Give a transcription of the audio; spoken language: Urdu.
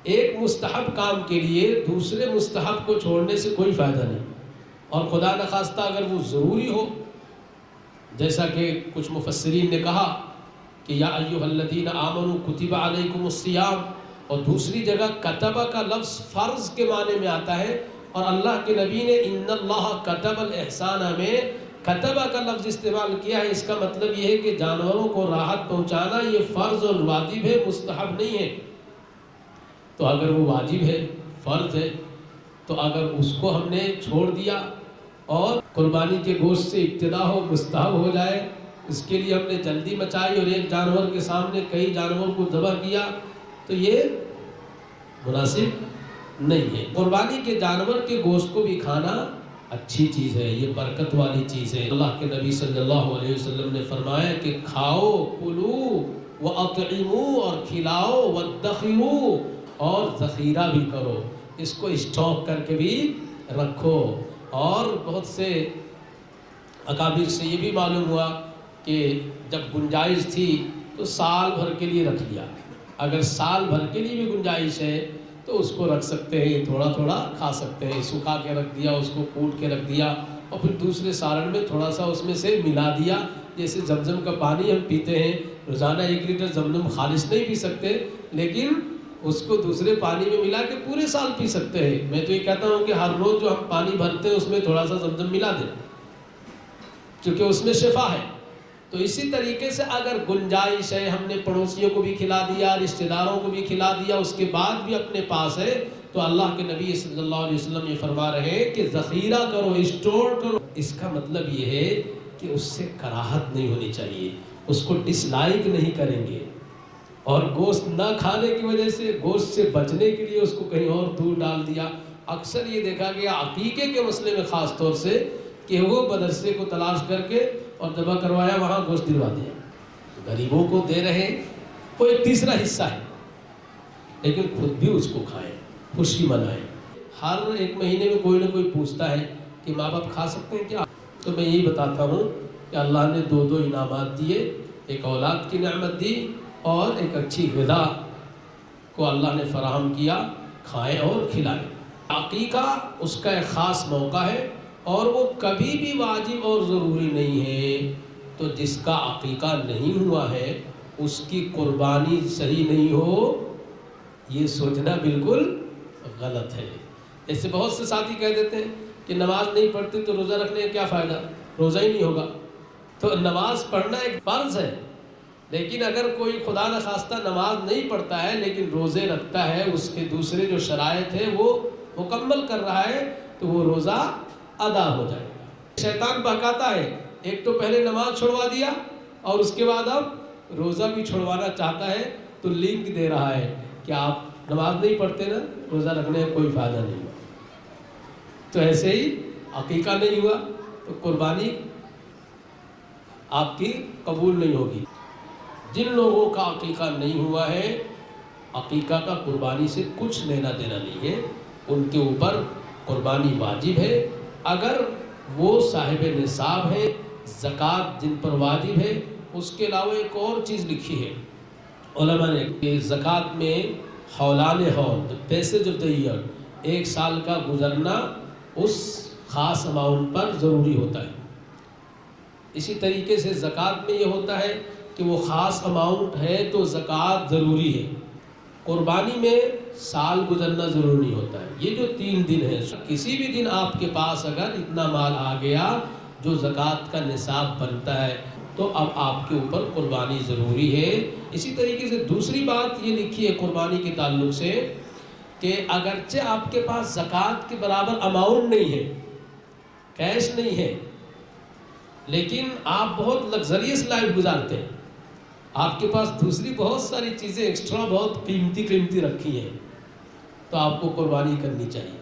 ایک مستحب کام کے لیے دوسرے مستحب کو چھوڑنے سے کوئی فائدہ نہیں، اور خدا نخواستہ اگر وہ ضروری ہو، جیسا کہ کچھ مفسرین نے کہا کہ یا ایھا الذین آمنوا کتب علیکم الصیام، اور دوسری جگہ کتبہ کا لفظ فرض کے معنی میں آتا ہے، اور اللہ کے نبی نے ان اللہ کتب الاحسان میں کتبہ کا لفظ استعمال کیا ہے۔ اس کا مطلب یہ ہے کہ جانوروں کو راحت پہنچانا یہ فرض اور واجب ہے، مستحب نہیں ہے۔ تو اگر وہ واجب ہے، فرض ہے، تو اگر اس کو ہم نے چھوڑ دیا اور قربانی کے گوشت سے ابتدا ہو، مستحب ہو جائے، اس کے لیے ہم نے جلدی مچائی اور ایک جانور کے سامنے کئی جانوروں کو ذبح کیا، تو یہ مناسب نہیں ہے۔ قربانی کے جانور کے گوشت کو بھی کھانا اچھی چیز ہے، یہ برکت والی چیز ہے۔ اللہ کے نبی صلی اللہ علیہ وسلم نے فرمایا کہ کھاؤ، کلو وَأَطْعِمُوا، اور کھلاؤ، وَادَّخِرُوا، اور ذخیرہ بھی کرو، اس کو اسٹاک کر کے بھی رکھو۔ اور بہت سے اکابر سے یہ بھی معلوم ہوا کہ جب گنجائش تھی تو سال بھر کے لیے رکھ لیا، اگر سال بھر کے لیے بھی گنجائش ہے تو اس کو رکھ سکتے ہیں، تھوڑا تھوڑا کھا سکتے ہیں، سکھا کے رکھ دیا، اس کو کوٹ کے رکھ دیا، اور پھر دوسرے سالن میں تھوڑا سا اس میں سے ملا دیا۔ جیسے زمزم کا پانی ہم پیتے ہیں، روزانہ 1 لیٹر زمزم خالص نہیں پی سکتے، لیکن اس کو دوسرے پانی میں ملا کے پورے سال پی سکتے ہیں۔ میں تو یہ کہتا ہوں کہ ہر روز جو ہم پانی بھرتے ہیں اس میں تھوڑا سا زمزم ملا دیں، کیونکہ اس میں شفا ہے۔ تو اسی طریقے سے اگر گنجائش ہے، ہم نے پڑوسیوں کو بھی کھلا دیا، رشتہ داروں کو بھی کھلا دیا، اس کے بعد بھی اپنے پاس ہے، تو اللہ کے نبی صلی اللہ علیہ وسلم یہ فرما رہے ہیں کہ ذخیرہ کرو، اسٹور کرو۔ اس کا مطلب یہ ہے کہ اس سے کراہت نہیں ہونی چاہیے، اس کو ڈس لائک نہیں کریں گے، اور گوشت نہ کھانے کی وجہ سے، گوشت سے بچنے کے لیے اس کو کہیں اور دور ڈال دیا۔ اکثر یہ دیکھا گیا عقیقے کے مسئلے میں خاص طور سے کہ وہ مدرسے کو تلاش کر کے اور ذبح کروایا، وہاں گوشت دلوا دیا، غریبوں کو دے رہے، وہ ایک تیسرا حصہ ہے، لیکن خود بھی اس کو کھائیں، خوشی منائیں۔ ہر 1 مہینے میں کوئی نہ کوئی پوچھتا ہے کہ ماں باپ کھا سکتے ہیں کیا؟ تو میں یہی بتاتا ہوں کہ اللہ نے 2 انعامات دیے، ایک اولاد کی نعمت دی اور ایک اچھی غذا کو اللہ نے فراہم کیا، کھائیں اور کھلائیں۔ عقیقہ اس کا ایک خاص موقع ہے، اور وہ کبھی بھی واجب اور ضروری نہیں ہے، تو جس کا عقیقہ نہیں ہوا ہے اس کی قربانی صحیح نہیں ہو، یہ سوچنا بالکل غلط ہے۔ ایسے بہت سے ساتھی کہہ دیتے ہیں کہ نماز نہیں پڑھتے تو روزہ رکھنے کا کیا فائدہ، روزہ ہی نہیں ہوگا۔ تو نماز پڑھنا ایک فرض ہے، لیکن اگر کوئی خدا نخواستہ نماز نہیں پڑھتا ہے لیکن روزے رکھتا ہے، اس کے دوسرے جو شرائط ہے وہ مکمل کر رہا ہے، تو وہ روزہ ادا ہو جائے گا۔ شیطان بہکاتا ہے، ایک تو پہلے نماز چھوڑوا دیا اور اس کے بعد اب روزہ بھی چھوڑوانا چاہتا ہے، تو لنک دے رہا ہے کہ آپ نماز نہیں پڑھتے نا، روزہ رکھنے کا کوئی فائدہ نہیں ہوا۔ تو ایسے ہی عقیقہ نہیں ہوا تو قربانی آپ کی قبول نہیں ہوگی۔ جن لوگوں کا عقیقہ نہیں ہوا ہے، عقیقہ کا قربانی سے کچھ لینا دینا نہیں ہے، ان کے اوپر قربانی واجب ہے۔ اگر وہ صاحب نصاب ہے، زکوٰۃ جن پر واجب ہے، اس کے علاوہ ایک اور چیز لکھی ہے علماء نے کہ زکوٰۃ میں حولان حول، the passage of the year، 1 سال کا گزرنا اس خاص اماؤنٹ پر ضروری ہوتا ہے۔ اسی طریقے سے زکوٰۃ میں یہ ہوتا ہے کہ وہ خاص اماؤنٹ ہے تو زکوٰۃ ضروری ہے۔ قربانی میں سال گزرنا ضروری نہیں ہوتا ہے۔ یہ جو 3 دن ہے، کسی بھی دن آپ کے پاس اگر اتنا مال آ گیا جو زکوٰۃ کا نصاب بنتا ہے، تو اب آپ کے اوپر قربانی ضروری ہے۔ اسی طریقے سے دوسری بات یہ لکھی ہے قربانی کے تعلق سے کہ اگرچہ آپ کے پاس زکوٰۃ کے برابر اماؤنٹ نہیں ہے، کیش نہیں ہے، لیکن آپ بہت لگزریس لائف گزارتے ہیں، آپ کے پاس دوسری بہت ساری چیزیں ایکسٹرا بہت قیمتی رکھی ہیں، تو آپ کو قربانی کرنی چاہیے۔